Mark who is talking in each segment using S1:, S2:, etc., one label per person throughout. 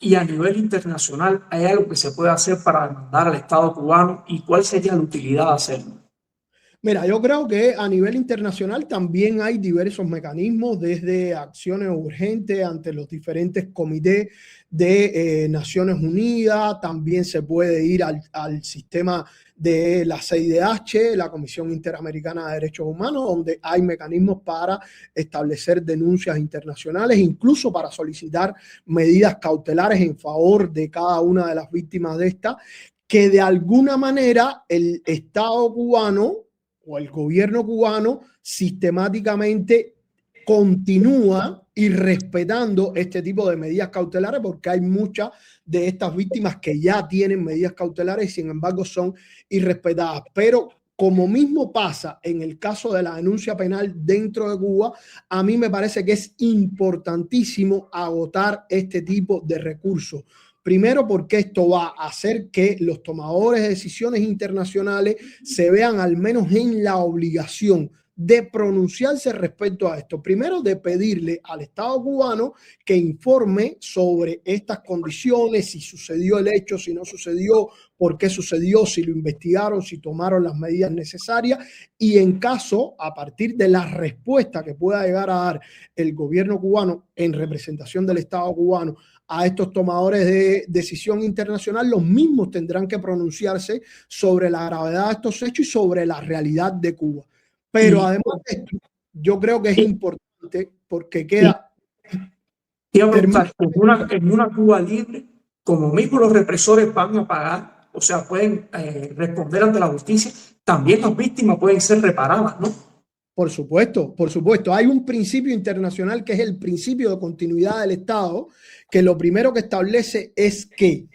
S1: Y a nivel internacional, ¿hay algo que se puede hacer para demandar al Estado cubano? ¿Y cuál sería la utilidad de hacerlo?
S2: Mira, yo creo que a nivel internacional también hay diversos mecanismos, desde acciones urgentes ante los diferentes comités de Naciones Unidas, también se puede ir al sistema de la CIDH, la Comisión Interamericana de Derechos Humanos, donde hay mecanismos para establecer denuncias internacionales, incluso para solicitar medidas cautelares en favor de cada una de las víctimas de esta, que de alguna manera el Estado cubano o el gobierno cubano sistemáticamente continúa irrespetando este tipo de medidas cautelares, porque hay muchas de estas víctimas que ya tienen medidas cautelares y sin embargo son irrespetadas. Pero como mismo pasa en el caso de la denuncia penal dentro de Cuba, a mí me parece que es importantísimo agotar este tipo de recursos. Primero, porque esto va a hacer que los tomadores de decisiones internacionales se vean al menos en la obligación de pronunciarse respecto a esto. Primero, de pedirle al Estado cubano que informe sobre estas condiciones, si sucedió el hecho, si no sucedió, por qué sucedió, si lo investigaron, si tomaron las medidas necesarias, y en caso, a partir de la respuesta que pueda llegar a dar el gobierno cubano en representación del Estado cubano a estos tomadores de decisión internacional, los mismos tendrán que pronunciarse sobre la gravedad de estos hechos y sobre la realidad de Cuba. Pero
S1: Y,
S2: además de esto, yo creo que es
S1: y,
S2: importante porque
S1: y
S2: queda...
S1: te iba a
S2: Termino.
S1: preguntar, en una Cuba libre, como mismo los represores van a pagar, o sea, pueden responder ante la justicia, también las víctimas pueden ser reparadas, ¿no?
S2: Por supuesto, por supuesto. Hay un principio internacional que es el principio de continuidad del Estado, que lo primero que establece es que,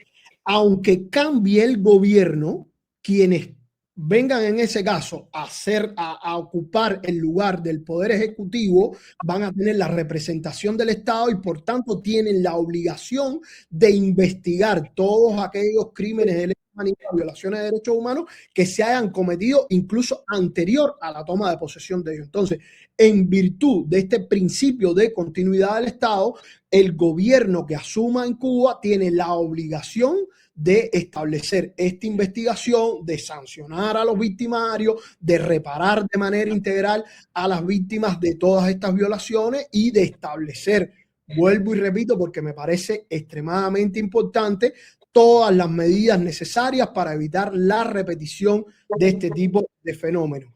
S2: aunque cambie el gobierno, quienes vengan en ese caso a ocupar el lugar del Poder Ejecutivo van a tener la representación del Estado y por tanto tienen la obligación de investigar todos aquellos crímenes de lesa humanidad, violaciones de derechos humanos que se hayan cometido incluso anterior a la toma de posesión de ellos. Entonces, en virtud de este principio de continuidad del Estado, el gobierno que asuma en Cuba tiene la obligación de establecer esta investigación, de sancionar a los victimarios, de reparar de manera integral a las víctimas de todas estas violaciones y de establecer, vuelvo y repito porque me parece extremadamente importante, todas las medidas necesarias para evitar la repetición de este tipo de fenómenos.